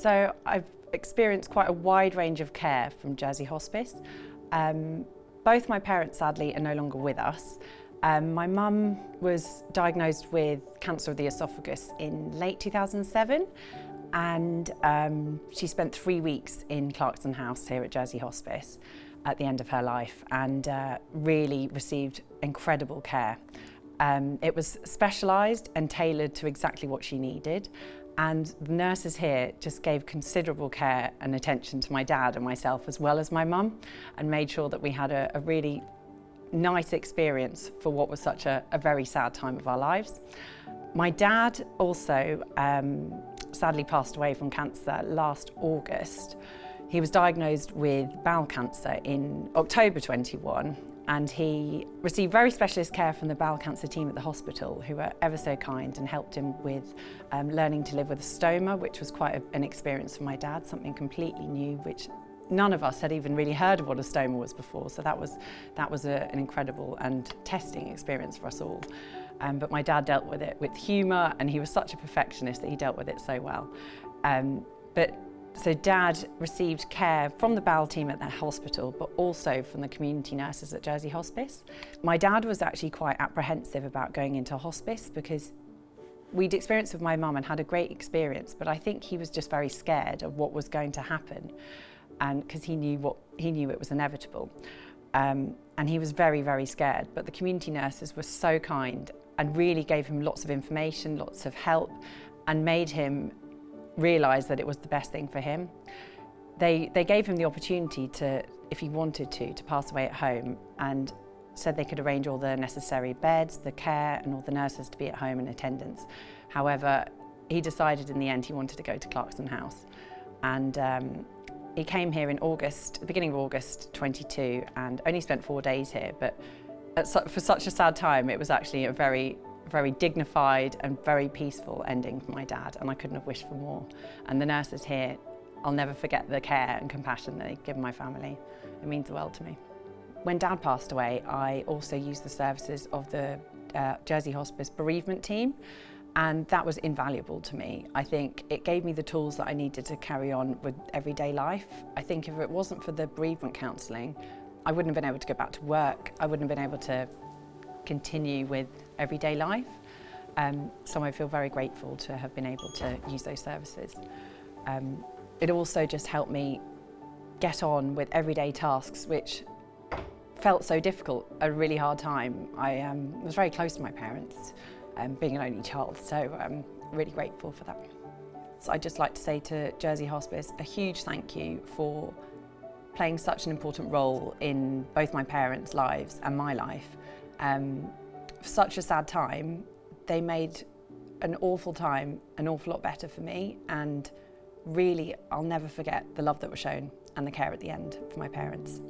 So I've experienced quite a wide range of care from Jersey Hospice. Both my parents, sadly, are no longer with us. My mum was diagnosed with cancer of the esophagus in late 2007, and she spent 3 weeks in Clarkson House here at Jersey Hospice at the end of her life, and really received incredible care. It was specialised and tailored to exactly what she needed, and the nurses here just gave considerable care and attention to my dad and myself as well as my mum, and made sure that we had a really nice experience for what was such a very sad time of our lives. My dad also sadly passed away from cancer last August. He was diagnosed with bowel cancer in October 21, and he received very specialist care from the bowel cancer team at the hospital, who were ever so kind and helped him with learning to live with a stoma, which was quite an experience for my dad, something completely new, which none of us had even really heard of what a stoma was before. So that was an incredible and testing experience for us all. But my dad dealt with it with humour, and he was such a perfectionist that he dealt with it so well. So Dad received care from the bowel team at the hospital, but also from the community nurses at Jersey Hospice. My dad was actually quite apprehensive about going into hospice because we'd experienced with my mum and had a great experience, but I think he was just very scared of what was going to happen, and because he knew it was inevitable. And he was very, very scared, but the community nurses were so kind and really gave him lots of information, lots of help, and made him realise that it was the best thing for him. They gave him the opportunity to, if he wanted to pass away at home, and said they could arrange all the necessary beds, the care, and all the nurses to be at home in attendance. However, he decided in the end he wanted to go to Clarkson House. And he came here in August, the beginning of August 22, and only spent 4 days here, but for such a sad time, it was actually a very dignified and very peaceful ending for my dad, and I couldn't have wished for more. And the nurses here, I'll never forget the care and compassion that they've given my family. It means the world to me. When Dad passed away, I also used the services of the Jersey Hospice bereavement team, and that was invaluable to me. I think it gave me the tools that I needed to carry on with everyday life. I think if it wasn't for the bereavement counselling, I wouldn't have been able to go back to work. I wouldn't have been able to continue with everyday life. So I feel very grateful to have been able to use those services. It also just helped me get on with everyday tasks, which felt so difficult, a really hard time. I was very close to my parents, being an only child, so I'm really grateful for that. So I'd just like to say to Jersey Hospice a huge thank you for playing such an important role in both my parents' lives and my life. For such a sad time, they made an awful time an awful lot better for me, and really I'll never forget the love that was shown and the care at the end for my parents.